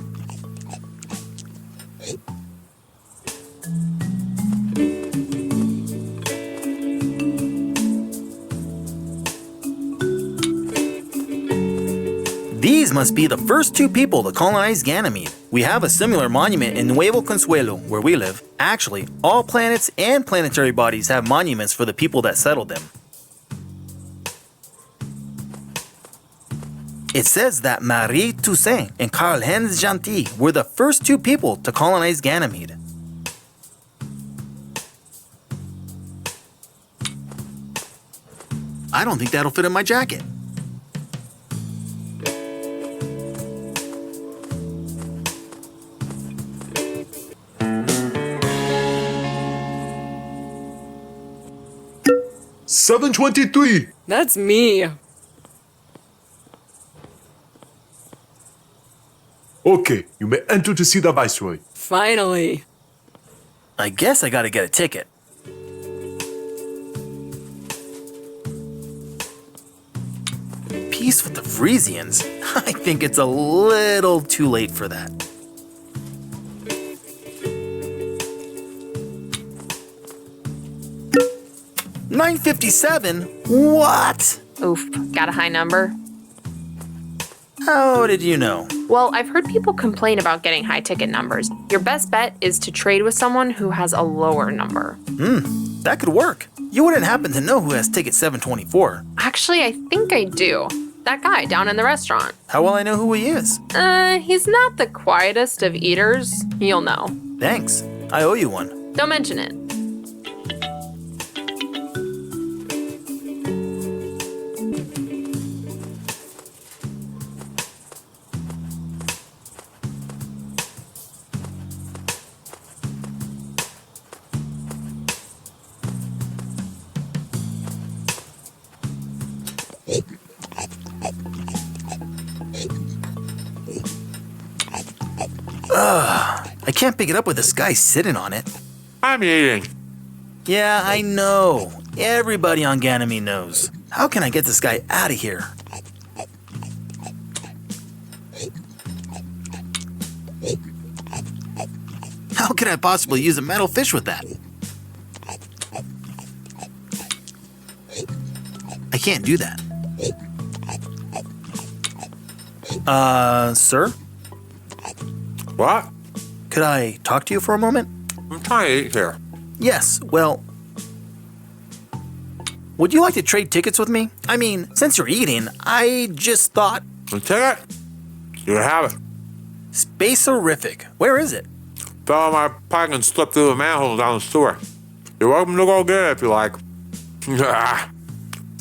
These must be the first two people to colonize Ganymede. We have a similar monument in Nuevo Consuelo, where we live. Actually, all planets and planetary bodies have monuments for the people that settled them. It says that Marie Toussaint and Karl-Heinz Gentil were the first two people to colonize Ganymede. I don't think that'll fit in my jacket. $7.23. That's me. Okay, you may enter to see the Viceroy. Finally. I guess I gotta get a ticket. Peace with the Frisians? I think it's a little too late for that. $9.57? What? Oof, got a high number? How did you know? Well, I've heard people complain about getting high ticket numbers. Your best bet is to trade with someone who has a lower number. That could work. You wouldn't happen to know who has ticket 724. Actually, I think I do. That guy down in the restaurant. How will I know who he is? He's not the quietest of eaters. You'll know. Thanks. I owe you one. Don't mention it. I can't pick it up with this guy sitting on it. I'm eating. Yeah, I know. Everybody on Ganymede knows. How can I get this guy out of here? How could I possibly use a metal fish with that? I can't do that. Sir? What? Could I talk to you for a moment? I'm trying to eat here. Yes, well... Would you like to trade tickets with me? I mean, since you're eating, I just thought... A ticket? You have it. Space-orific. Where is it? Fell on my pack and slipped through a manhole down the sewer. You're welcome to go get it if you like.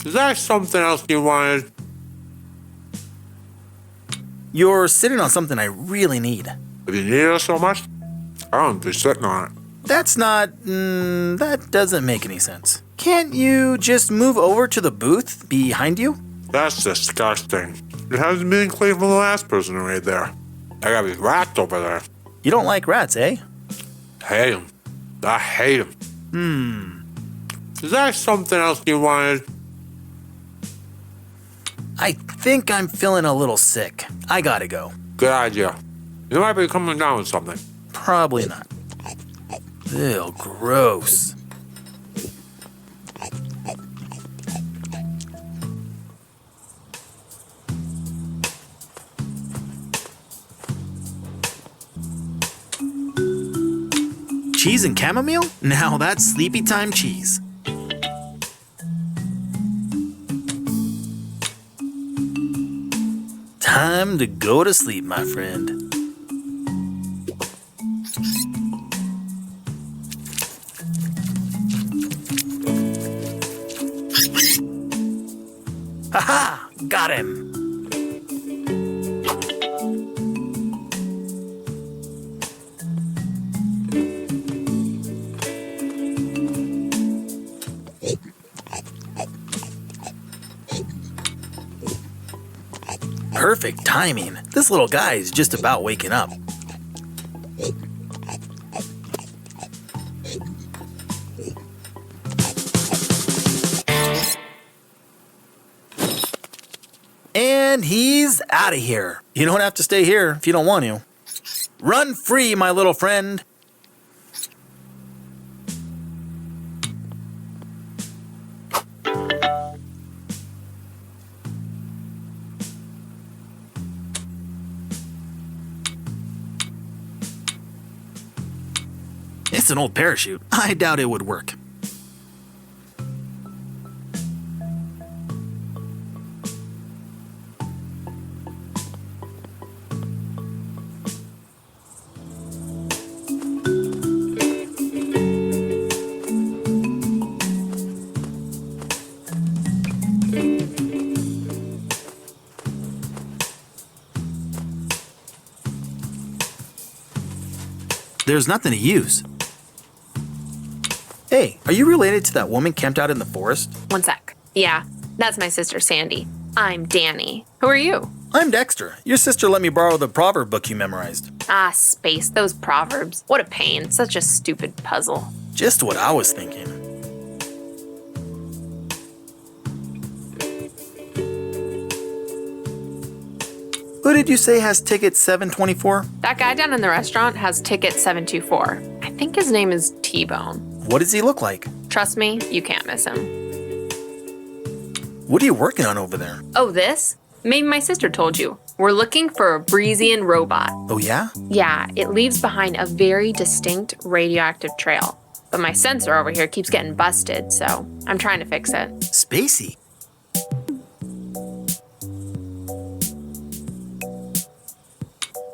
Is there something else you wanted? You're sitting on something I really need. If you need it so much, I don't be sitting on it. That's not... that doesn't make any sense. Can't you just move over to the booth behind you? That's disgusting. It hasn't been cleaned from the last person who ate there. I got these rats over there. You don't like rats, eh? Hate them. I hate them. Is there something else you wanted? I think I'm feeling a little sick. I gotta go. Good idea. You might be coming down with something. Probably not. Ew, gross. Cheese and chamomile? Now that's sleepy time cheese. Time to go to sleep, my friend. Haha! Got him! Perfect timing. This little guy is just about waking up. And he's out of here. You don't have to stay here if you don't want to. Run free, my little friend. It's an old parachute. I doubt it would work. There's nothing to use. Hey, are you related to that woman camped out in the forest? One sec. Yeah, that's my sister Sandy. I'm Danny. Who are you? I'm Dexter. Your sister let me borrow the proverb book you memorized. Ah, space, those proverbs. What a pain. Such a stupid puzzle. Just what I was thinking. Who did you say has ticket 724? That guy down in the restaurant has ticket 724. I think his name is T-Bone. What does he look like? Trust me, you can't miss him. What are you working on over there? Oh, this? Maybe my sister told you. We're looking for a Breezian robot. Oh, yeah? Yeah, it leaves behind a very distinct radioactive trail. But my sensor over here keeps getting busted, so I'm trying to fix it. Spacey.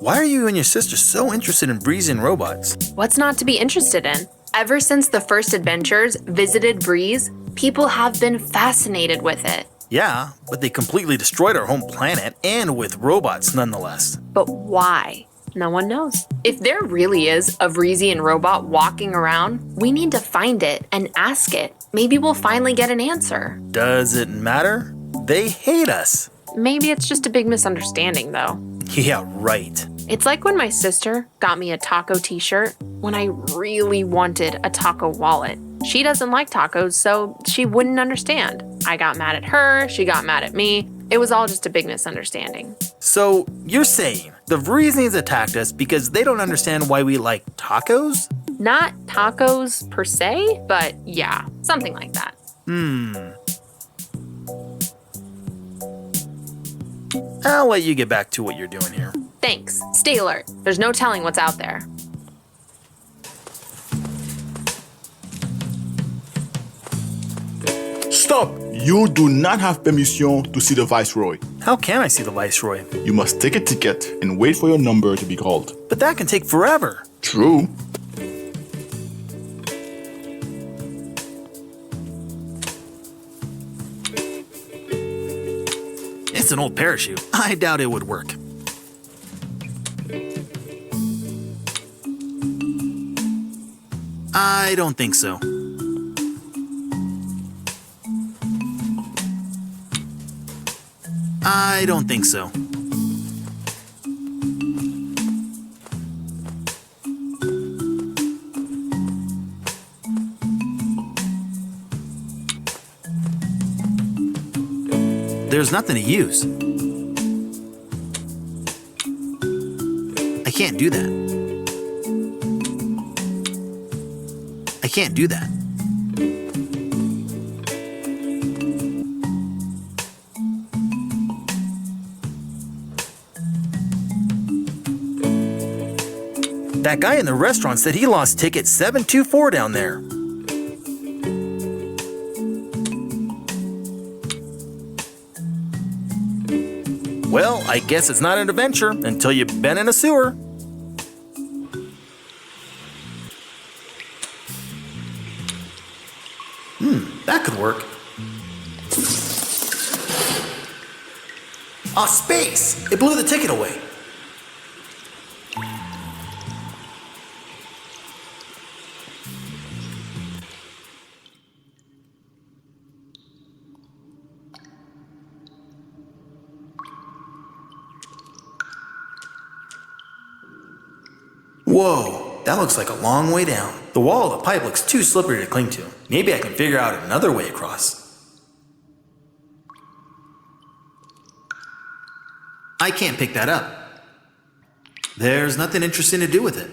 Why are you and your sister so interested in Breezian robots? What's not to be interested in? Ever since the first adventures visited Breeze, people have been fascinated with it. Yeah, but they completely destroyed our home planet, and with robots nonetheless. But why? No one knows. If there really is a Breezian robot walking around, we need to find it and ask it. Maybe we'll finally get an answer. Does it matter? They hate us. Maybe it's just a big misunderstanding, though. Yeah, right. It's like when my sister got me a taco t-shirt when I really wanted a taco wallet. She doesn't like tacos, so she wouldn't understand. I got mad at her, she got mad at me. It was all just a big misunderstanding. So, you're saying the Vreesians attacked us because they don't understand why we like tacos? Not tacos per se, but yeah, something like that. I'll let you get back to what you're doing here. Thanks. Stay alert. There's no telling what's out there. Stop! You do not have permission to see the Viceroy. How can I see the Viceroy? You must take a ticket and wait for your number to be called. But that can take forever. True. It's an old parachute. I doubt it would work. I don't think so. I don't think so. There's nothing to use. I can't do that. I can't do that. That guy in the restaurant said he lost ticket 724 down there. Well, I guess it's not an adventure until you've been in a sewer. That could work. Ah, space! It blew the ticket away. Whoa, that looks like a long way down. The wall of the pipe looks too slippery to cling to. Maybe I can figure out another way across. I can't pick that up. There's nothing interesting to do with it.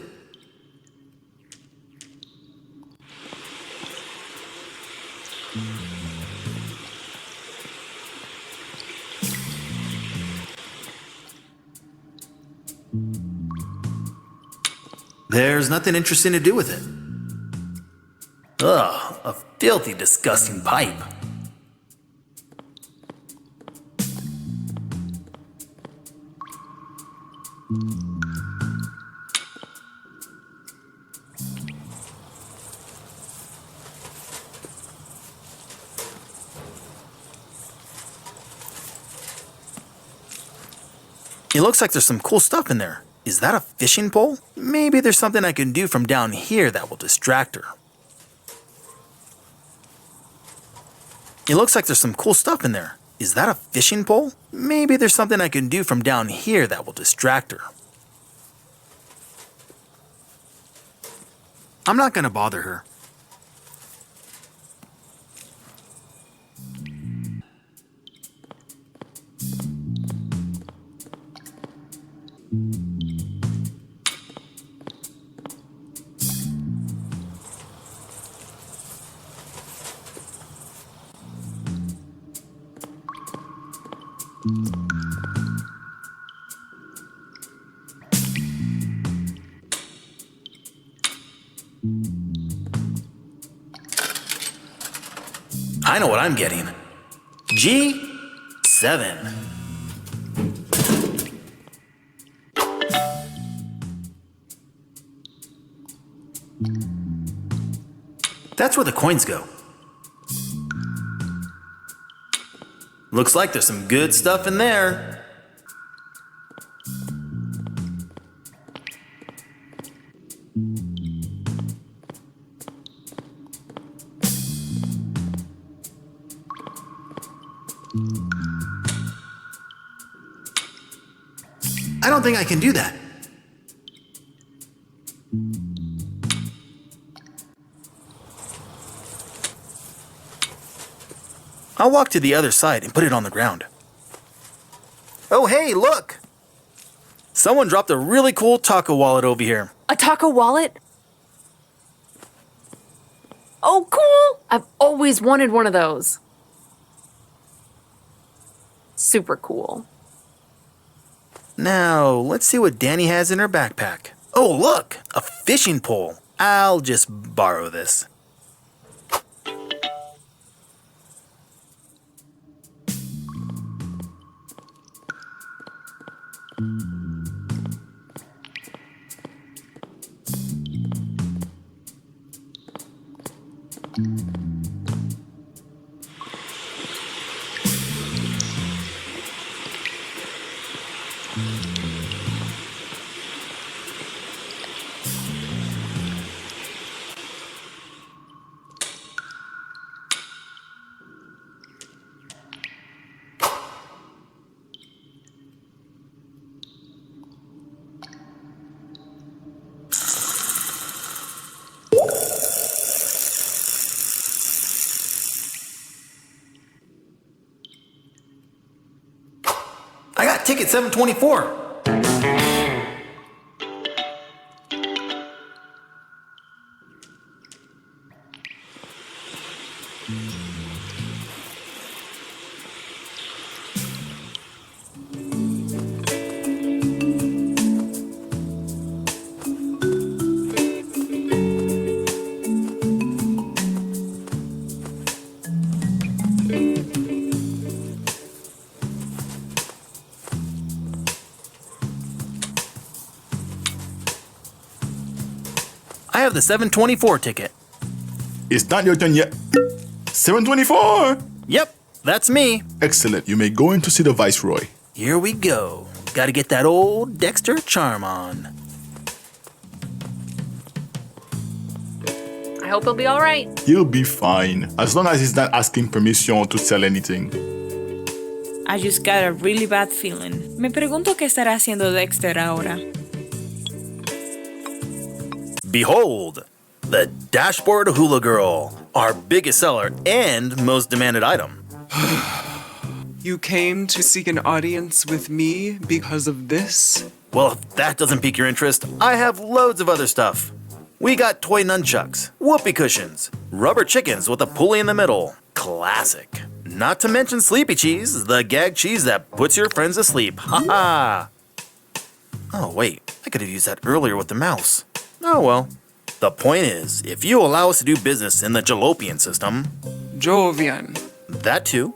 There's nothing interesting to do with it. Ugh, a filthy, disgusting pipe. It looks like there's some cool stuff in there. Is that a fishing pole? Maybe there's something I can do from down here that will distract her. It looks like there's some cool stuff in there. Is that a fishing pole? Maybe there's something I can do from down here that will distract her. I'm not gonna bother her. I know what I'm getting. G7. That's where the coins go. Looks like there's some good stuff in there. I don't think I can do that. I'll walk to the other side and put it on the ground. Oh, hey, look! Someone dropped a really cool taco wallet over here. A taco wallet? Oh, cool! I've always wanted one of those. Super cool. Now, let's see what Danny has in her backpack. Oh, look! A fishing pole. I'll just borrow this. I got ticket 724. I have the 724 ticket. It's not your turn yet. 724! Yep, that's me. Excellent. You may go in to see the Viceroy. Here we go. Gotta get that old Dexter charm on. I hope he'll be all right. He'll be fine, as long as he's not asking permission to sell anything. I just got a really bad feeling. Me pregunto qué estará haciendo Dexter ahora. Behold, the Dashboard Hula Girl, our biggest seller and most demanded item. You came to seek an audience with me because of this? Well, if that doesn't pique your interest, I have loads of other stuff. We got toy nunchucks, whoopee cushions, rubber chickens with a pulley in the middle. Classic. Not to mention Sleepy Cheese, the gag cheese that puts your friends to sleep. Ha ha! Oh, wait, I could have used that earlier with the mouse. Oh well. The point is, if you allow us to do business in the Jalopian system... Jovian. That too.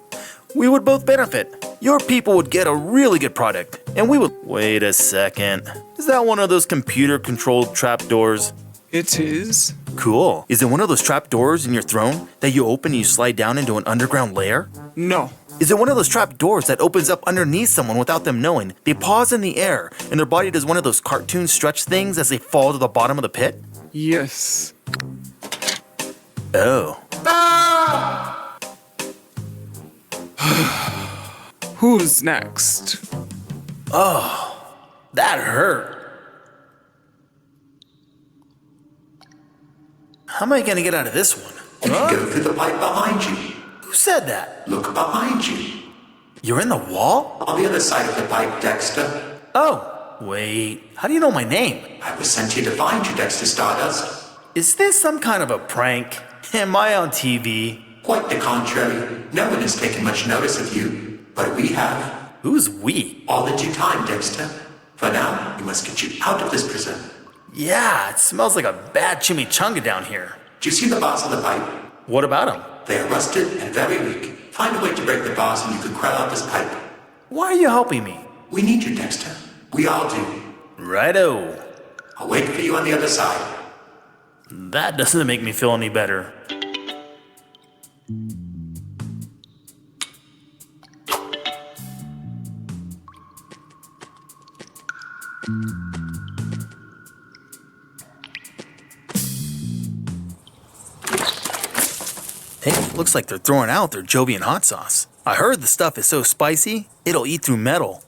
We would both benefit. Your people would get a really good product, and we would... Wait a second. Is that one of those computer-controlled trapdoors? It is. Cool. Is it one of those trapdoors in your throne that you open and you slide down into an underground lair? No. Is it one of those trap doors that opens up underneath someone without them knowing? They pause in the air, and their body does one of those cartoon stretch things as they fall to the bottom of the pit? Yes. Oh. Who's next? Oh, that hurt. How am I gonna get out of this one? Go through the pipe behind you. Who said that? Look behind you. You're in the wall? On the other side of the pipe, Dexter. Oh, wait. How do you know my name? I was sent here to find you, Dexter Stardust. Is this some kind of a prank? Am I on TV? Quite the contrary. No one has taken much notice of you, but we have. Who's we? All in due time, Dexter. For now, we must get you out of this prison. Yeah, it smells like a bad chimichanga down here. Do you see the bars on the pipe? What about them? They are rusted and very weak. Find a way to break the bars and you can crawl out this pipe. Why are you helping me? We need you, Dexter. We all do. Righto. I'll wait for you on the other side. That doesn't make me feel any better. Hey, looks like they're throwing out their Jovian hot sauce. I heard the stuff is so spicy, it'll eat through metal.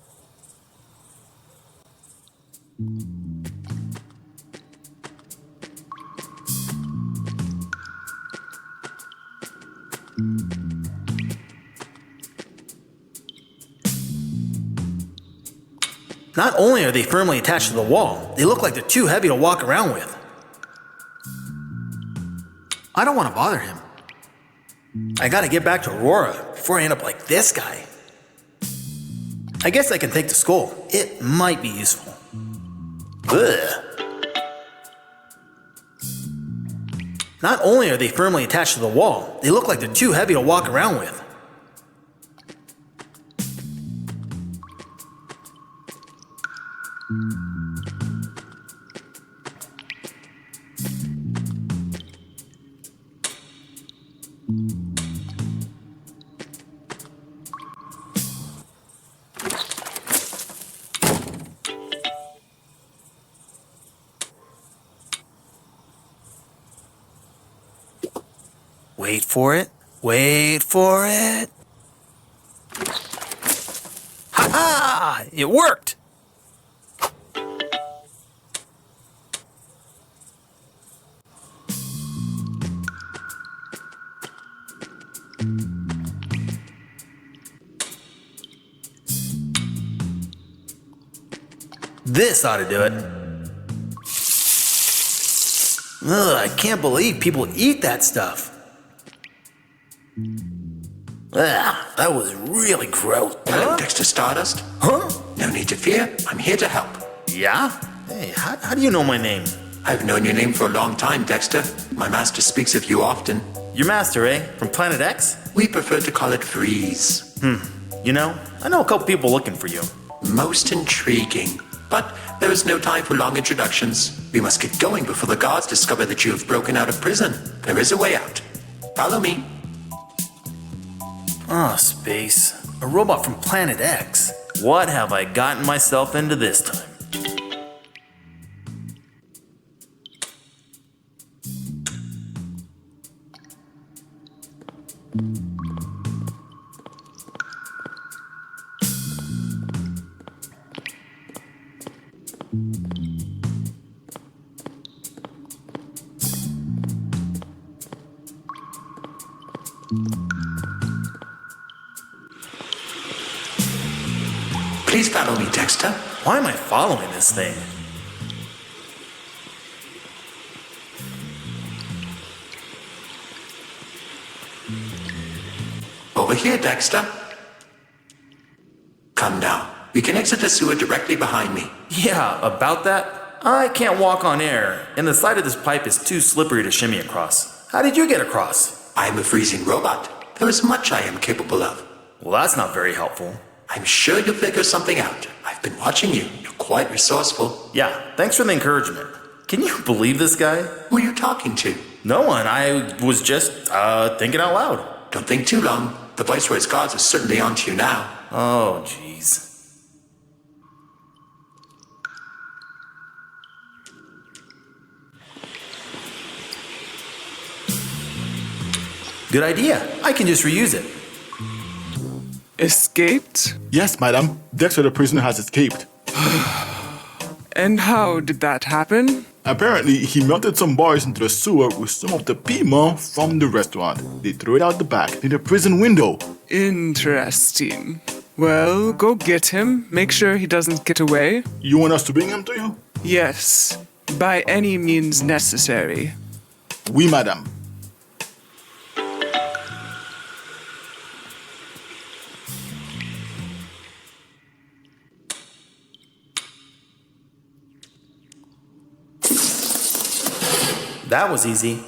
Not only are they firmly attached to the wall, they look like they're too heavy to walk around with. I don't want to bother him. I gotta get back to Aurora before I end up like this guy. I guess I can take the skull. It might be useful. Ugh. Not only are they firmly attached to the wall, they look like they're too heavy to walk around with. Wait for it. Wait for it. Ha-ha! It worked! This ought to do it. Ugh, I can't believe people eat that stuff. Ugh, that was really gross. Hello, Dexter Stardust. Huh? No need to fear. I'm here to help. Yeah? Hey, how do you know my name? I've known your name for a long time, Dexter. My master speaks of you often. Your master, eh? From Planet X? We prefer to call it Freeze. You know, I know a couple people looking for you. Most intriguing. But there is no time for long introductions. We must get going before the guards discover that you have broken out of prison. There is a way out. Follow me. Ah, space. A robot from Planet X. What have I gotten myself into this time? Please follow me, Dexter. Why am I following this thing? Over here, Dexter. Come now. We can exit the sewer directly behind me. Yeah, about that? I can't walk on air, and the side of this pipe is too slippery to shimmy across. How did you get across? I am a freezing robot. There is much I am capable of. Well, that's not very helpful. I'm sure you'll figure something out. I've been watching you. You're quite resourceful. Yeah, thanks for the encouragement. Can you believe this guy? Who are you talking to? No one. I was just, thinking out loud. Don't think too long. The Viceroy's guards are certainly onto you now. Oh, jeez. Good idea. I can just reuse it. Escaped? Yes, madam. Dexter the prisoner has escaped. And how did that happen? Apparently, he melted some bars into the sewer with some of the pima from the restaurant. They threw it out the back near the prison window. Interesting. Well, go get him. Make sure he doesn't get away. You want us to bring him to you? Yes, by any means necessary. Oui, madam. That was easy.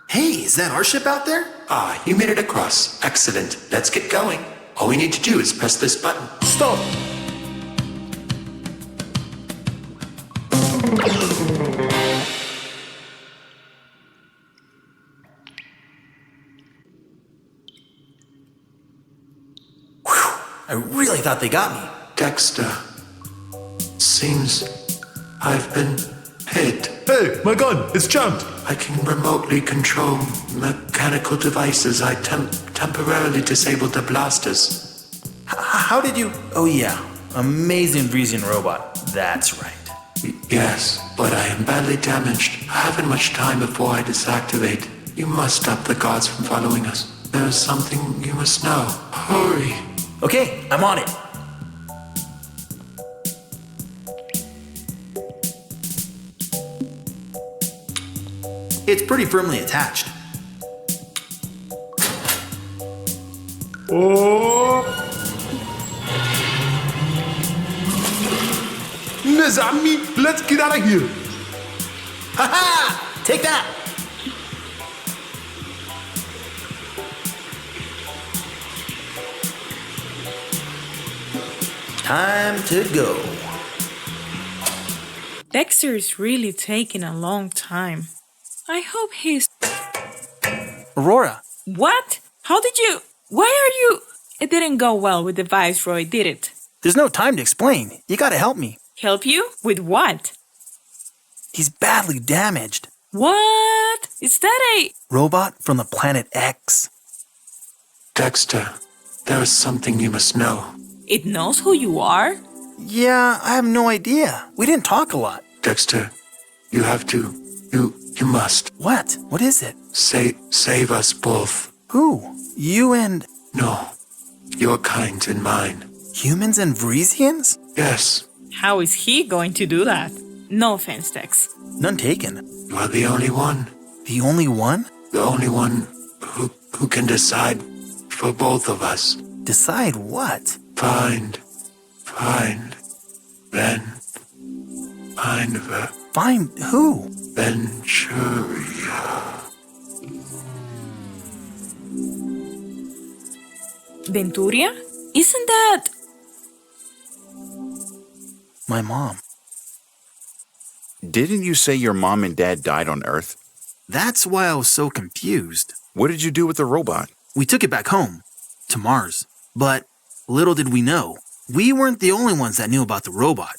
Hey, is that our ship out there? Ah, you made it across. Excellent. Let's get going. All we need to do is press this button. Stop! Whew, I really thought they got me. Dexter. Seems I've been hit. Hey, my gun! It's jammed! I can remotely control mechanical devices. I temporarily disabled the blasters. How did you... Oh yeah, amazing Vreesian robot. That's right. Yes, but I am badly damaged. I haven't much time before I disactivate. You must stop the guards from following us. There is something you must know. Hurry. Okay, I'm on it. It's pretty firmly attached. Oh! Nizami, let's get out of here! Ha-ha! Take that! Time to go. Dexter's really taking a long time. I hope he's... Aurora, What? How did you... Why are you... It didn't go well with the Viceroy, did it? there's no time to explain. You gotta help me. Help you? With what? He's badly damaged. What? Is that a... Robot from the planet X. Dexter, there is something you must know. It knows who you are? Yeah, I have no idea. We didn't talk a lot. Dexter, you have to. You must. What? What is it? Save us both. Who? You and... No, your kind and mine. Humans and Vresians? Yes, How is he going to do that? No offense, Dex. None taken. you are the only one. The only one? The only one who can decide for both of us. Decide what? Find Find who? Venturia. Venturia? Isn't that... My mom. Didn't you say your mom and dad died on Earth? That's why I was so confused. What did you do with the robot? We took it back home, to Mars. But little did we know, we weren't the only ones that knew about the robot.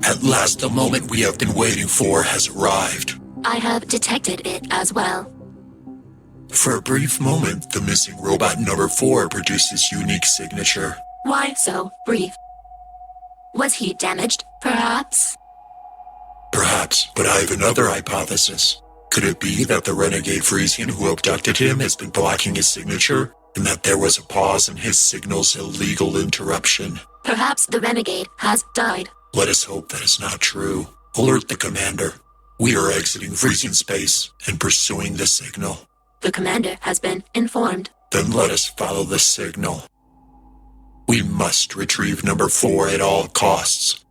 At last, the moment we have been waiting for has arrived. I have detected it as well. For a brief moment, the missing robot number 4 produced his unique signature. Why so brief? Was he damaged, perhaps? Perhaps, but I have another hypothesis. Could it be that the renegade Frisian who abducted him has been blocking his signature, and that there was a pause in his signal's illegal interruption? Perhaps the renegade has died. Let us hope that is not true. Alert the commander. We are exiting Frisian space and pursuing the signal. The commander has been informed. Then let us follow the signal. We must retrieve number 4 at all costs.